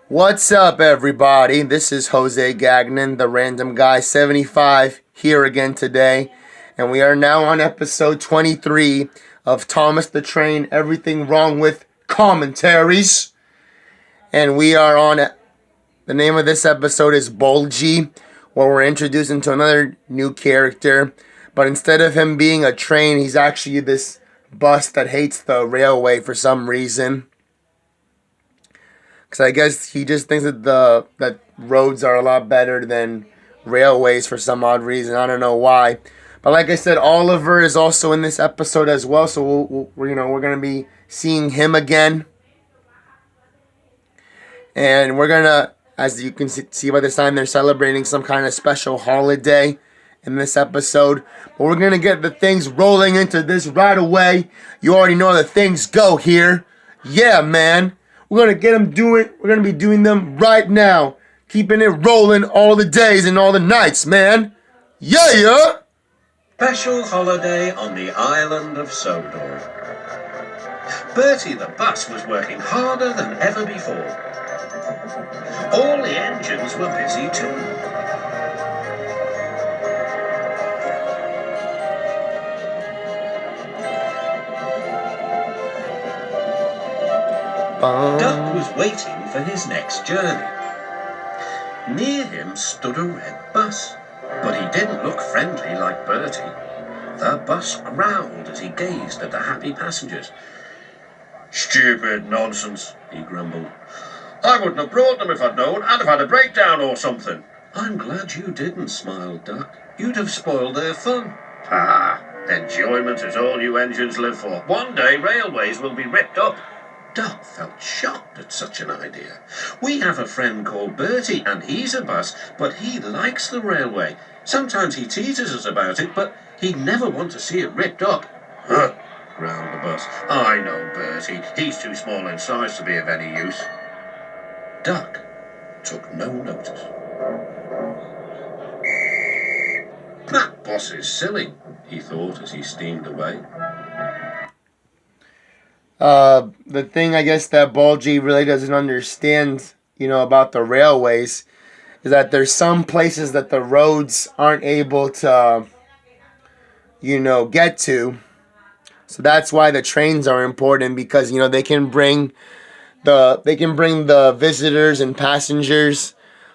What's up, everybody? This is Jose Gagnon, the Random Guy 75, here again today. And we are now on episode 23 of Thomas the Train, Everything Wrong with Commentaries. And we are on, the name of this episode is Bulgy, where we're introduced into another new character. But instead of him being a train, he's actually this bus that hates the railway for some reason. Because I guess he just thinks that roads are a lot better than railways for some odd reason. I don't know why. But like I said, Oliver is also in this episode as well. So we're going to be seeing him again. And we're going to, as you can see by this time, they're celebrating some kind of special holiday in this episode. But we're going to get the things rolling into this right away. You already know how the things go here. Yeah, man. We're going to get them doing. We're going to be doing them right now. Keeping it rolling all the days and all the nights, man. Yeah. Special holiday on the island of Sodor. Bertie the bus was working harder than ever before. All the engines were busy too. Duck was waiting for his next journey. Near him stood a red bus, but he didn't look friendly like Bertie. The bus growled as he gazed at the happy passengers. "Stupid nonsense," he grumbled. "I wouldn't have brought them if I'd known. I'd have had a breakdown or something." "I'm glad you didn't," smiled Duck. "You'd have spoiled their fun." Enjoyment is all you engines live for. One day railways will be ripped up." Duck felt shocked at such an idea. "We have a friend called Bertie, and he's a bus, but he likes the railway. Sometimes he teases us about it, but he'd never want to see it ripped up." "Huh," growled the bus. "I know Bertie. He's too small in size to be of any use." Duck took no notice. "That bus is silly," he thought as he steamed away. The thing I guess that Bulgy really doesn't understand, about the railways is that there's some places that the roads aren't able to, get to. So that's why the trains are important because, they can bring the visitors and passengers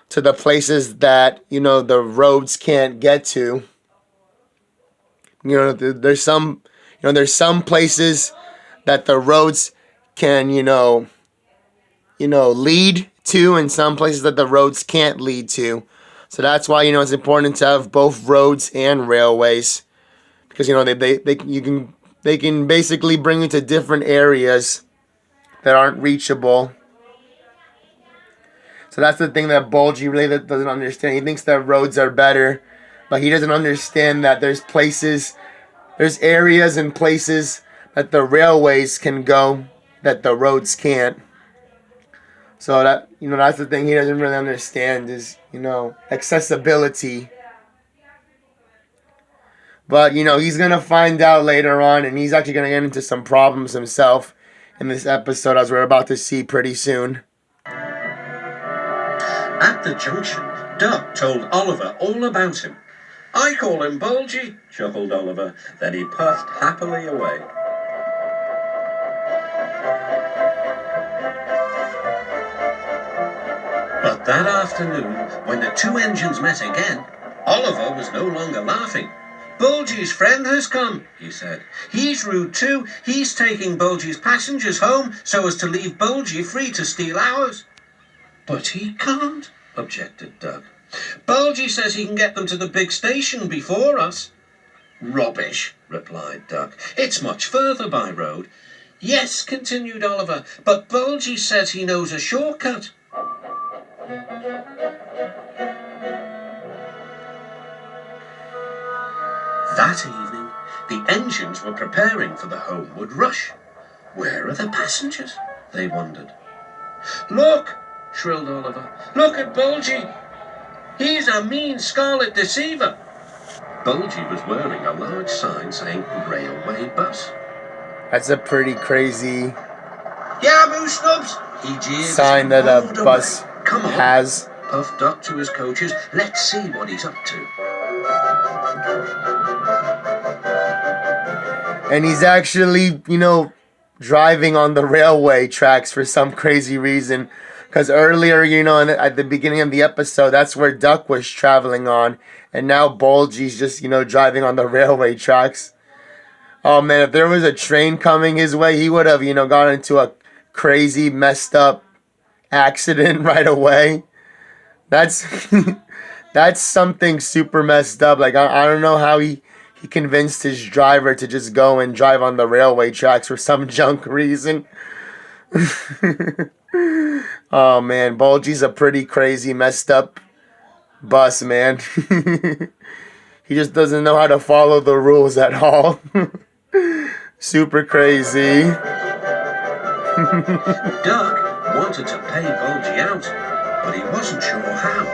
to the places that, the roads can't get to. There's some places that the roads can, lead to, and some places that the roads can't lead to. So that's why, it's important to have both roads and railways, because they can basically bring you to different areas that aren't reachable. So that's the thing that Bulgy really doesn't understand. He thinks that roads are better, but he doesn't understand that there's areas and places that the railways can go that the roads can't. So that's the thing he doesn't really understand is, accessibility. But, he's going to find out later on, and he's actually going to get into some problems himself in this episode, as we're about to see pretty soon. At the junction, Duck told Oliver all about him. "I call him Bulgy," chuckled Oliver. Then he puffed happily away. But that afternoon, when the two engines met again, Oliver was no longer laughing. "Bulgy's friend has come," he said. "He's rude too. He's taking Bulgy's passengers home so as to leave Bulgy free to steal ours." "But he can't," objected Duck. "Bulgy says he can get them to the big station before us." "Rubbish," replied Duck. "It's much further by road." "Yes," continued Oliver, "but Bulgy says he knows a shortcut." That evening, the engines were preparing for the homeward rush. "Where are the passengers?" they wondered. "Look!" shrilled Oliver. "Look at Bulgy! He's a mean scarlet deceiver." Bulgy was wearing a large sign saying "Railway Bus." That's a pretty crazy... "Yeah, Moo Snubs!" He jeered as sign he that a roared bus away. Come on, has. puffed Duck to his coaches. Let's see what he's up to. And he's actually, driving on the railway tracks for some crazy reason. Because earlier, at the beginning of the episode, that's where Duck was traveling on. And now Bulgy's just, driving on the railway tracks. Oh, man, if there was a train coming his way, he would have, got into a crazy, messed up accident right away. That's that's something super messed up. Like, I don't know how he convinced his driver to just go and drive on the railway tracks for some junk reason. Oh, man, Bulgy's a pretty crazy, messed up bus, man. He just doesn't know how to follow the rules at all. Super crazy. Duck wanted to pay Bulgy out, but he wasn't sure how.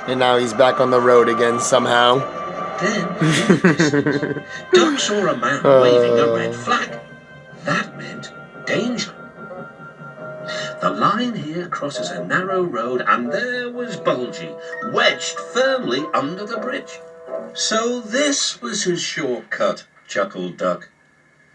And now he's back on the road again somehow. Then, in the distance, Duck saw a man waving a red flag. That meant danger. The line here crosses a narrow road, and there was Bulgy, wedged firmly under the bridge. So this was his shortcut, chuckled Duck.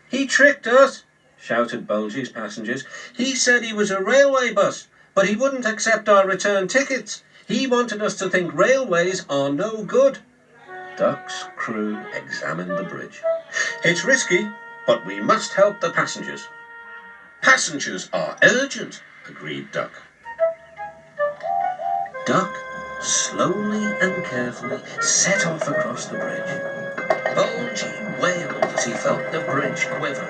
He tricked us, shouted Bulgy's passengers. He said he was a railway bus, but he wouldn't accept our return tickets. He wanted us to think railways are no good. Duck's crew examined the bridge. It's risky, but we must help the passengers. Passengers are urgent, agreed Duck. Duck slowly and carefully set off across the bridge. Bulgy wailed as he felt the bridge quiver.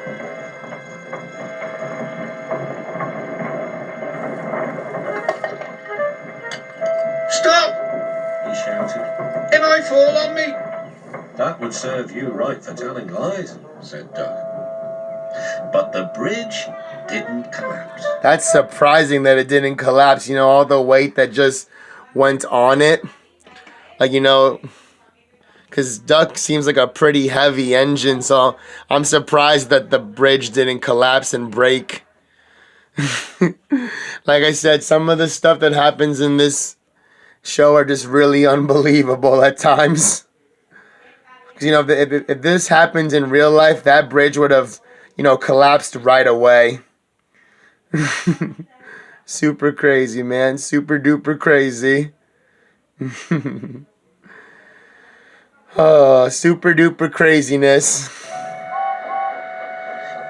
Stop! He shouted. If I fall on me! That would serve you right for telling lies, said Duck. But the bridge didn't collapse. That's surprising that it didn't collapse. All the weight that just went on it. Like, because Duck seems like a pretty heavy engine, so I'm surprised that the bridge didn't collapse and break. Like I said, some of the stuff that happens in this show are just really unbelievable at times. Because, if this happens in real life, that bridge would have, collapsed right away. Super crazy, man. Super duper crazy. Oh, super duper craziness.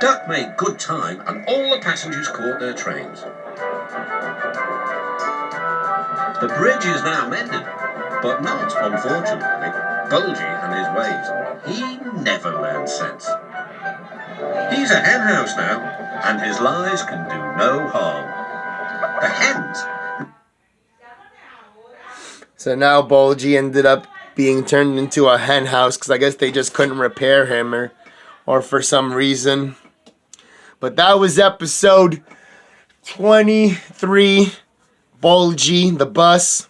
Duck made good time, and all the passengers caught their trains. The bridge is now mended, but not, unfortunately, Bulgy and his ways. He never learned sense. He's a hen house now, and his lies can do no harm. The hens... So now Bulgy ended up being turned into a hen house because I guess they just couldn't repair him or for some reason. But that was episode 23, Bulgy, the bus.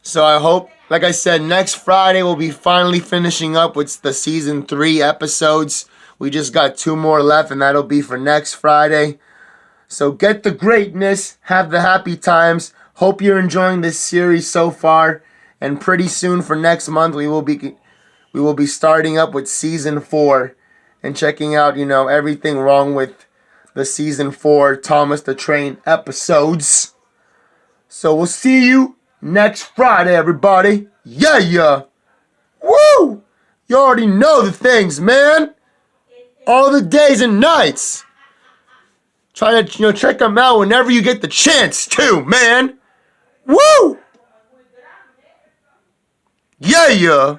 So I hope, like I said, next Friday we'll be finally finishing up with the season 3 episodes. We just got 2 more left, and that'll be for next Friday. So get the greatness, have the happy times. Hope you're enjoying this series so far. And pretty soon for next month we will be starting up with season 4 and checking out, everything wrong with the season 4 Thomas the Train episodes. So we'll see you next Friday, everybody. Yeah. Woo! You already know the things, man. All the days and nights. Try to, check them out whenever you get the chance to, man. Woo! Yeah.